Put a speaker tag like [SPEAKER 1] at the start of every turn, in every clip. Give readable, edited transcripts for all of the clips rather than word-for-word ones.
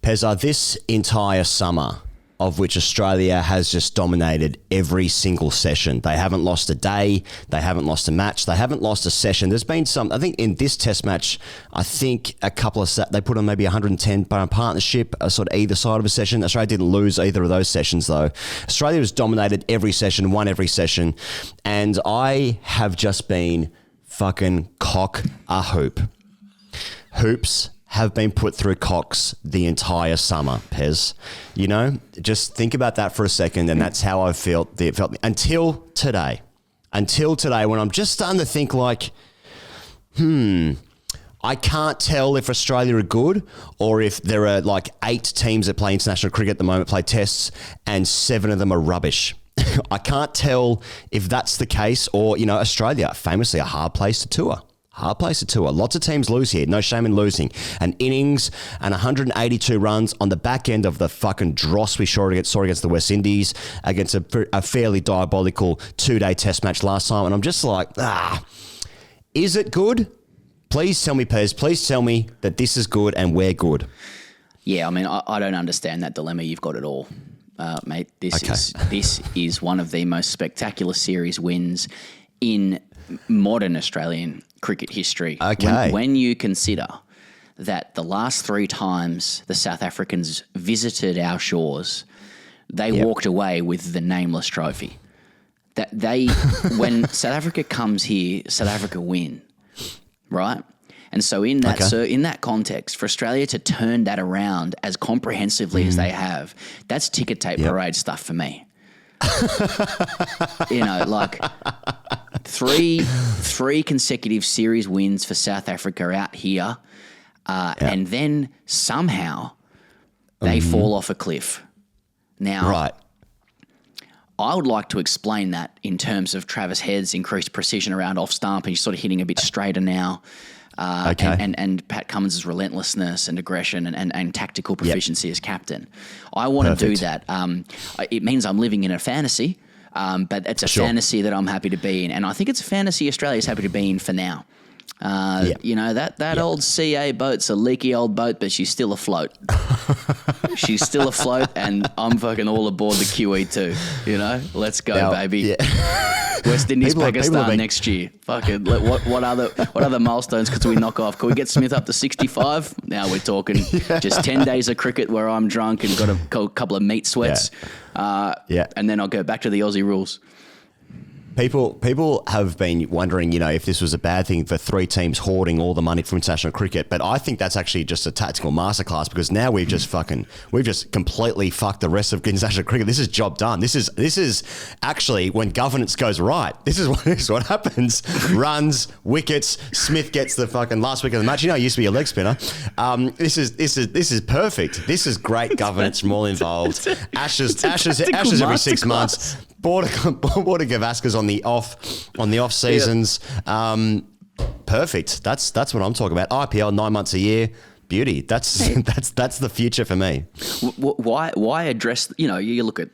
[SPEAKER 1] Pezza, this entire summer, of which Australia has just dominated every single session. They haven't lost a day. They haven't lost a match. They haven't lost a session. There's been some, I think in this test match, I think a couple of, they put on maybe 110 partnership, sort of either side of a session. Australia didn't lose either of those sessions though. Australia has dominated every session, won every session. And I have just been fucking cock a hoop. Hoops have been put through cocks the entire summer, Pez. You know, just think about that for a second, and that's how I felt until today. Until today, when I'm just starting to think like, I can't tell if Australia are good or if there are like 8 teams that play international cricket at the moment, play tests, and 7 of them are rubbish. I can't tell if that's the case, or, you know, Australia, famously a hard place to tour. Hard place to tour. Lots of teams lose here. No shame in losing. An innings and 182 runs on the back end of the fucking dross we saw against the West Indies, against a fairly diabolical 2-day test match last time. And I'm just like, is it good? Please tell me, Pez. Please tell me that this is good and we're good.
[SPEAKER 2] Yeah, I mean, I don't understand that dilemma. You've got it all, mate. This is one of the most spectacular series wins in modern Australian cricket history.
[SPEAKER 1] Okay.
[SPEAKER 2] When you consider that the last 3 times the South Africans visited our shores, they walked away with the nameless trophy. That they, when South Africa comes here, South Africa win, right? And so in that in that context, for Australia to turn that around as comprehensively as they have, that's ticker tape parade stuff for me. You know, like three consecutive series wins for South Africa out here, and then somehow they fall off a cliff. Now, I would like to explain that in terms of Travis Head's increased precision around off stump, and he's sort of hitting a bit straighter now. And Pat Cummins' relentlessness and aggression and tactical proficiency as captain. I want to do that. It means I'm living in a fantasy, but it's a fantasy that I'm happy to be in. And I think it's a fantasy Australia's happy to be in for now. You know, that old CA boat's a leaky old boat, but she's still afloat. She's still afloat, and I'm fucking all aboard the QE2. You know, let's go, baby. West Indies, Pakistan next year. Fucking what other milestones could we knock off? Could we get Smith up to 65? Now we're talking just 10 days of cricket where I'm drunk and got a couple of meat sweats. And then I'll go back to the Aussie rules.
[SPEAKER 1] People have been wondering, you know, if this was a bad thing for 3 teams hoarding all the money from international cricket, but I think that's actually just a tactical masterclass, because now we've just completely fucked the rest of international cricket. This is job done. This is actually when governance goes right. This is what happens. Runs, wickets. Smith gets the fucking last wicket of the match. You know, he used to be a leg spinner. This is perfect. This is great governance from all involved. Ashes every 6 months. Border Gavaskar's on the off seasons. Perfect. That's what I'm talking about. IPL 9 months a year. Beauty. That's the future for me.
[SPEAKER 2] Why address? You know, you look at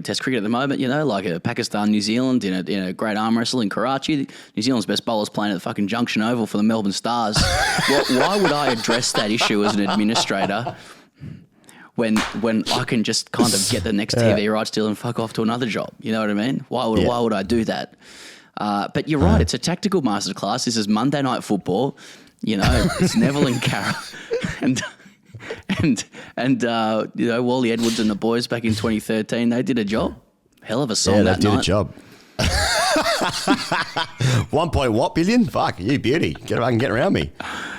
[SPEAKER 2] Test cricket at the moment. You know, like Pakistan, New Zealand in a great arm wrestle in Karachi. New Zealand's best bowlers playing at the fucking Junction Oval for the Melbourne Stars. Why would I address that issue as an administrator? When I can just kind of get the next TV rights deal and fuck off to another job, you know what I mean? Why would I do that? But you're right, it's a tactical masterclass. This is Monday Night Football, you know. It's Neville and Carroll, and you know, Wally Edwards and the boys back in 2013. They did a job. Hell of a song that night.
[SPEAKER 1] They did a job. 1 billion? Fuck you, beauty. Get around me.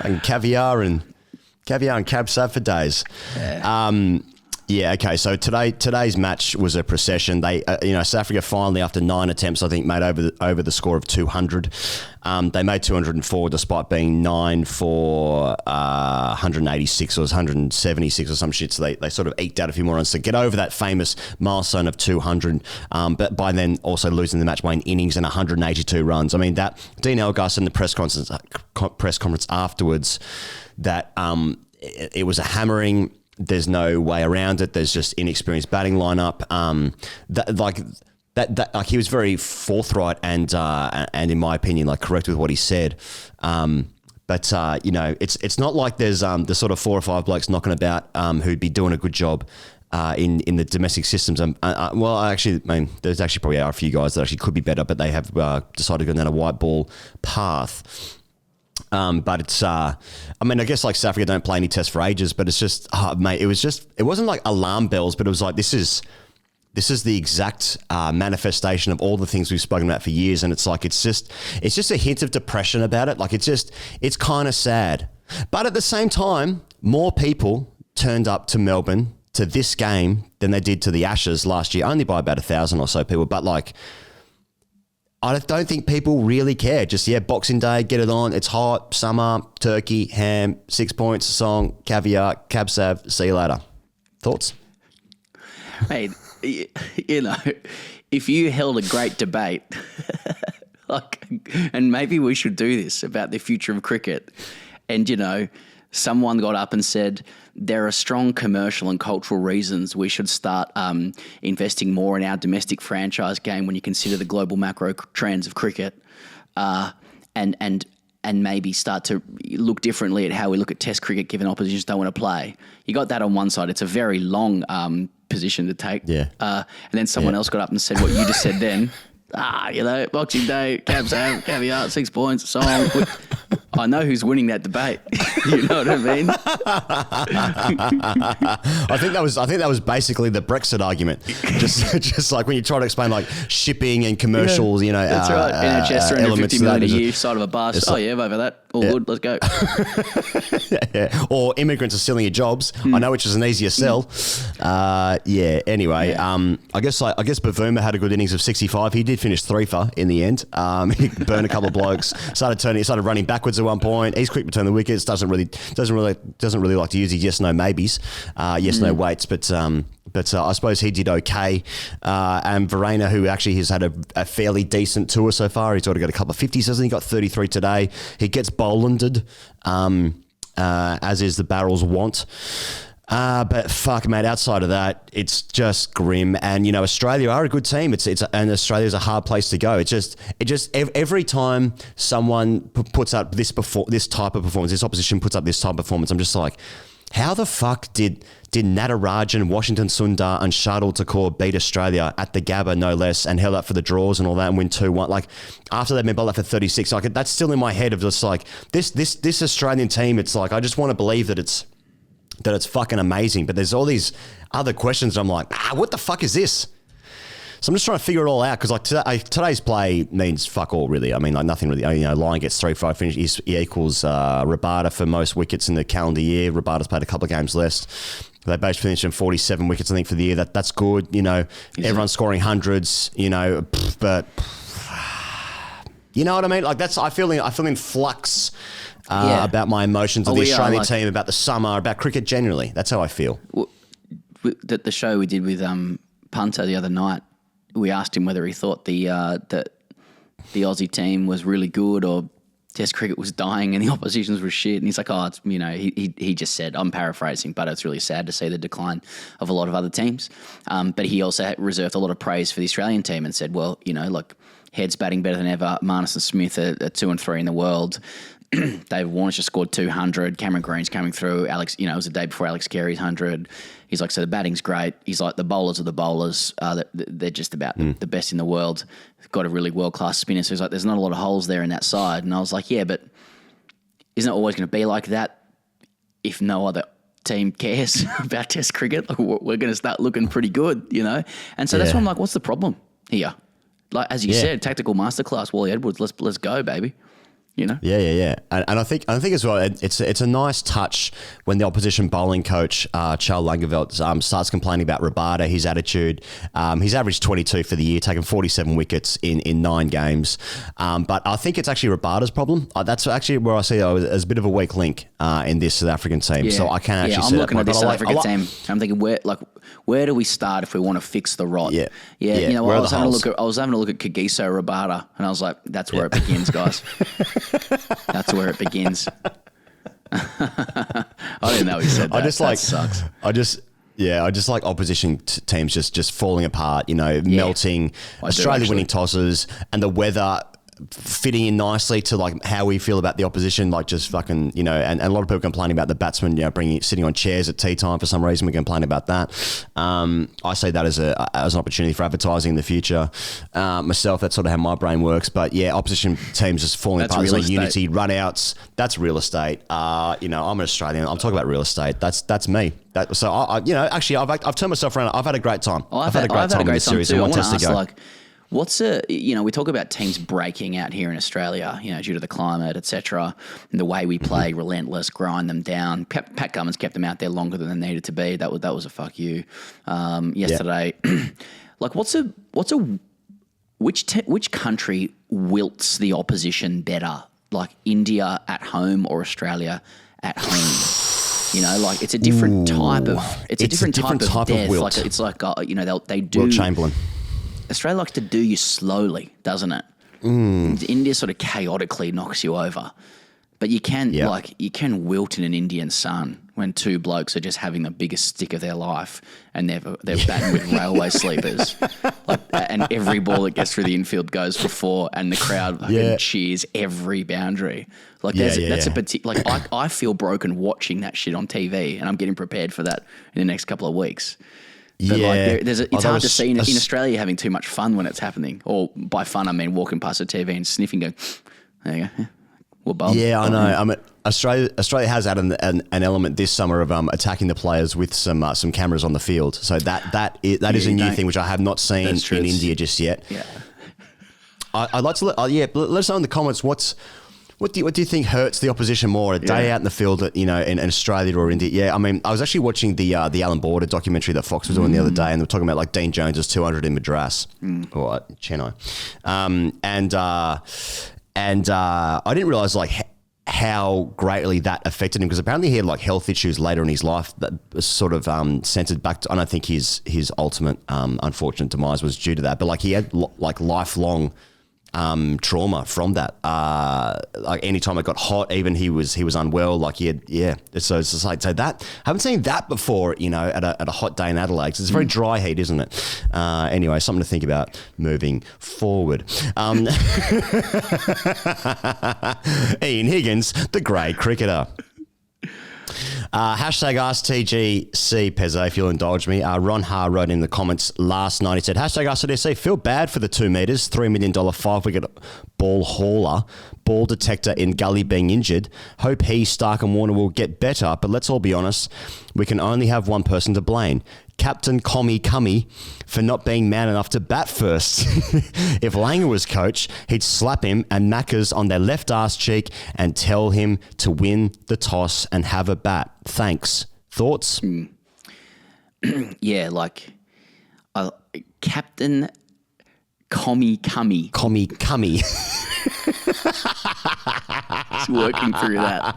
[SPEAKER 1] And caviar and cab sat for days. Okay. So today's match was a procession. They, South Africa finally, after 9 attempts, I think, made over the score of 200. They made 204 despite being 9 for 186 or 176 or some shit. So they sort of eked out a few more runs to get over that famous milestone of 200. But by then also losing the match by an innings and 182 runs. I mean, that Dean Elgar in the press conference afterwards, that it was a hammering. There's no way around it. There's just inexperienced batting lineup. That he was very forthright and in my opinion, like, correct with what he said. But But it's not like there's the sort of 4 or 5 blokes knocking about who'd be doing a good job in the domestic systems. There's actually probably a few guys that actually could be better, but they have decided to go down a white ball path. But it's, I guess like South Africa don't play any tests for ages, but it's just, mate, it wasn't like alarm bells, but it was like, this is the exact manifestation of all the things we've spoken about for years. And it's like, it's just a hint of depression about it. Like it's kind of sad, but at the same time, more people turned up to Melbourne to this game than they did to the Ashes last year, only by about 1,000 or so people. But like, I don't think people really care. Just, Boxing Day, get it on. It's hot, summer, turkey, ham, 6 points, song, caviar, cab sav, see you later. Thoughts?
[SPEAKER 2] Hey, if you held a great debate, and maybe we should do this about the future of cricket, and, someone got up and said, there are strong commercial and cultural reasons we should start investing more in our domestic franchise game when you consider the global macro trends of cricket, and maybe start to look differently at how we look at Test cricket given oppositions don't want to play. You got that on one side. It's a very long position to take.
[SPEAKER 1] Yeah.
[SPEAKER 2] And then someone else got up and said what you just said then. Boxing Day, cab sav, caviar, 6 points, song. I know who's winning that debate. You know what I mean?
[SPEAKER 1] I think that was basically the Brexit argument. Just like when you try to explain like shipping and commercials,
[SPEAKER 2] that's right. NHS 350 million a year, side of a bus. I'm over that. All good. Let's go.
[SPEAKER 1] Or immigrants are stealing your jobs. I know which is an easier sell. Anyway, I guess Bavuma had a good innings of 65. He did finish 3 for in the end. He burned a couple of blokes. Started running backwards at one point. He's quick between the wickets. Doesn't really like to use his yes no maybes, yes no waits. But I suppose he did okay. And Verena, who actually has had a fairly decent tour so far, he's already got a couple of 50s, hasn't he? Got 33 today. He gets bowlanded, as is the Barrels' want. But fuck, mate, outside of that, it's just grim. And, Australia are a good team. And Australia's a hard place to go. It just every time someone puts up this type of performance, this opposition puts up this type of performance, I'm just like, how the fuck did Natarajan, Washington Sundar and Shardul Thakur beat Australia at the Gabba, no less, and held up for the draws and all that and win 2-1? Like, after they've been bowled out for 36, like, that's still in my head of just like, this Australian team, it's like, I just want to believe that it's fucking amazing. But there's all these other questions. I'm like, what the fuck is this? So I'm just trying to figure it all out, because like today's play means fuck all, really. I mean, like nothing really. Lyon gets 3-5 finish. He equals Rabada for most wickets in the calendar year. Rabada's played a couple of games less. They both finished in 47 wickets, I think, for the year. That's good. Everyone's scoring hundreds. But you know what I mean? Like I feel in flux. About my emotions of the Australian team, about the summer, about cricket generally. That's how I feel.
[SPEAKER 2] The show we did with Punter the other night, we asked him whether he thought the Aussie team was really good or Test cricket was dying and the oppositions were shit. And he's like, he just said, I'm paraphrasing, but it's really sad to see the decline of a lot of other teams. But he also reserved a lot of praise for the Australian team and said, well, like Head's batting better than ever. Marnus and Smith are 2 and 3 in the world. David Warner's just scored 200. Cameron Green's coming through. Alex, it was the day before Alex Carey's 100. He's like, so the batting's great. He's like, the bowlers are the bowlers. They're just about the best in the world. Got a really world-class spinner. So he's like, there's not a lot of holes there in that side. And I was like, yeah, but isn't it always going to be like that if no other team cares about Test cricket? Like, we're going to start looking pretty good, And so that's why I'm like, what's the problem here? Like, as you said, tactical masterclass, Wally Edwards, let's go, baby. Yeah.
[SPEAKER 1] And I think as well, it's a nice touch when the opposition bowling coach, Charles Langeveld, starts complaining about Rabada, his attitude. He's averaged 22 for the year, taken 47 wickets in 9 games. But I think it's actually Rabada's problem. That's actually where I see it as a bit of a weak link in this South African team. So I can actually see that.
[SPEAKER 2] I'm looking at this South African team. I'm thinking, where do we start if we want to fix the rot? I was having a look at Kagiso Rabada, and I was like, that's where it begins, guys. That's where it begins. I didn't know he said that. That sucks.
[SPEAKER 1] I just like opposition teams just falling apart, melting. Australia winning tosses, and the weather fitting in nicely to like how we feel about the opposition, like just fucking, you know, and a lot of people complain about the batsmen, you know, sitting on chairs at tea time for some reason. We complain about that. I say that as an opportunity for advertising in the future. Myself, that's sort of how my brain works. But yeah, opposition teams just falling apart. There's like unity, run outs. That's real estate. You know, I'm an Australian. I'm talking about real estate. That's me. So I you know, actually, I've turned myself around. I've had a great time.
[SPEAKER 2] I've had a great time in this series. I want to ask, like, you know, we talk about teams breaking out here in Australia, you know, due to the climate, etc., and the way we play, relentless, grind them down. Pat Cummins kept them out there longer than they needed to be. That was a fuck you yesterday. Yeah. Like, which country wilts the opposition better? Like India at home or Australia at home? You know, like it's a different type of different type of wilt. Like it's like you know, they do.
[SPEAKER 1] Wilt Chamberlain.
[SPEAKER 2] Australia likes to do you slowly, doesn't it? India sort of chaotically knocks you over. But you can you can wilt in an Indian sun when two blokes are just having the biggest stick of their life and they're batting with railway sleepers. Like, and every ball that gets through the infield goes for four and the crowd cheers every boundary. Like that's a particular, like I feel broken watching that shit on TV and I'm getting prepared for that in the next couple of weeks. But it's hard to see in Australia having too much fun when it's happening. Or by fun, I mean walking past the TV and sniffing, going, there you go. Well, Bob.
[SPEAKER 1] Yeah, I know. I mean, Australia has added an element this summer of attacking the players with some cameras on the field. So that is a new thing which I have not seen in India just yet.
[SPEAKER 2] Yeah,
[SPEAKER 1] I'd like to let us know in the comments what do you think hurts the opposition more, a day out in the field, you know, in Australia or India? Yeah, I mean, I was actually watching the Alan Border documentary that Fox was doing the other day, and they were talking about like Dean Jones's 200 in Madras or Chennai, and I didn't realize like how greatly that affected him, because apparently he had like health issues later in his life that sort of centered back to, I don't think his ultimate unfortunate demise was due to that, but like he had like lifelong trauma from that. Like anytime it got hot, even he was unwell. Like he had, So it's just like, so that I haven't seen that before. You know, at a hot day in Adelaide. It's very dry heat, isn't it? Anyway, something to think about moving forward. Ian Higgins, the great cricketer. Hashtag ASKTGC, Pezza, if you'll indulge me. Ron Ha wrote in the comments last night. He said, hashtag ASKTGC, feel bad for the 2 meters, $3 million 5-wicket ball hauler, ball detector in gully being injured. Hope he, Stark and Warner will get better, but let's all be honest, we can only have one person to blame. Captain Commie Cummy for not being man enough to bat first. If Langer was coach, he'd slap him and Maccas on their left arse cheek and tell him to win the toss and have a bat. Thanks. Thoughts?
[SPEAKER 2] Yeah, like Captain Commie Cummy.
[SPEAKER 1] Commie Cummy.
[SPEAKER 2] He's working through that.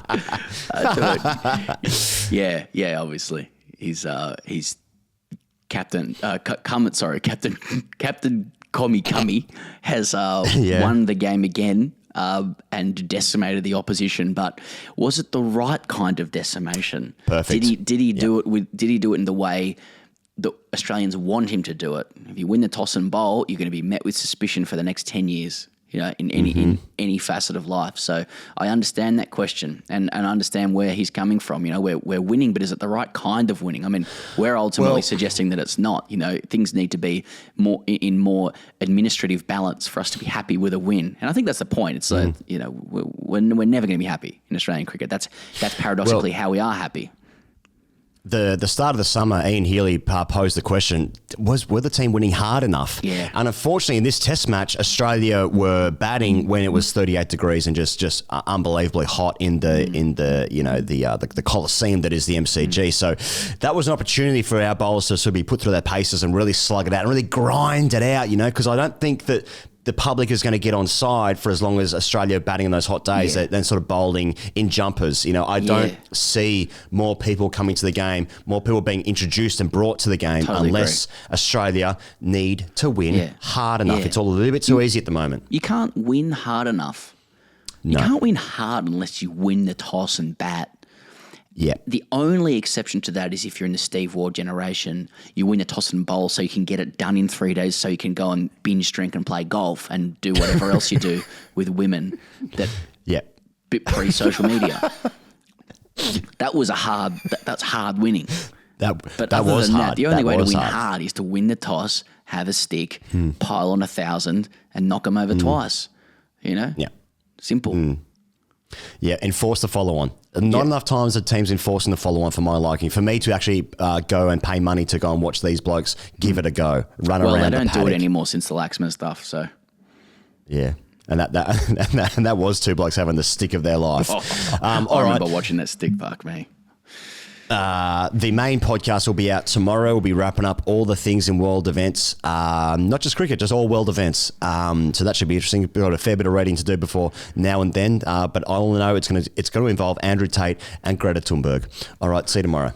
[SPEAKER 2] Yeah, obviously. He's Captain Commie Cummy has won the game again and decimated the opposition. But was it the right kind of decimation?
[SPEAKER 1] Perfect.
[SPEAKER 2] Did he do it? Did he do it in the way the Australians want him to do it? If you win the toss and bowl, you're going to be met with suspicion for the next 10 years. You know, in any facet of life. So I understand that question and I understand where he's coming from. You know, we're winning, but is it the right kind of winning? I mean, we're ultimately suggesting that it's not. You know, things need to be more administrative balance for us to be happy with a win. And I think that's the point. It's you know, we're never going to be happy in Australian cricket. That's paradoxically how we are happy.
[SPEAKER 1] The start of the summer, Ian Healy posed the question, were the team winning hard enough?
[SPEAKER 2] Yeah.
[SPEAKER 1] And unfortunately, in this test match, Australia were batting when it was 38 degrees and just unbelievably hot in the you know, the Coliseum that is the MCG. So that was an opportunity for our bowlers to sort of be put through their paces and really slug it out and really grind it out, you know, because I don't think that the public is going to get on side for as long as Australia batting on those hot days than sort of bowling in jumpers. You know, I don't see more people coming to the game, more people being introduced and brought to the game unless Australia need to win hard enough. It's all a little bit too easy at the moment.
[SPEAKER 2] You can't win hard enough. No. You can't win hard unless you win the toss and bat.
[SPEAKER 1] Yeah.
[SPEAKER 2] The only exception to that is if you're in the Steve Ward generation, you win a toss and bowl so you can get it done in 3 days so you can go and binge drink and play golf and do whatever else you do with women that bit pre-social media. That was that's hard winning. But
[SPEAKER 1] that was hard.
[SPEAKER 2] That, the only way to win hard is to win the toss, have a stick, pile on 1,000 and knock them over twice. You know?
[SPEAKER 1] Yeah.
[SPEAKER 2] Simple.
[SPEAKER 1] Yeah, enforce the follow-on. Not enough times that teams enforcing the follow-on for my liking. For me to actually go and pay money to go and watch these blokes, give it a go. Run around the paddock.
[SPEAKER 2] Well, they don't do it anymore since the Laxman stuff, so.
[SPEAKER 1] Yeah. And that was two blokes having the stick of their life.
[SPEAKER 2] I remember watching that stick, fuck me.
[SPEAKER 1] The main podcast will be out tomorrow. We'll be wrapping up all the things in world events, not just cricket, just all world events. So that should be interesting. We've got a fair bit of reading to do before now and then, but I all know it's going to involve Andrew Tate and Greta Thunberg. All right, see you tomorrow.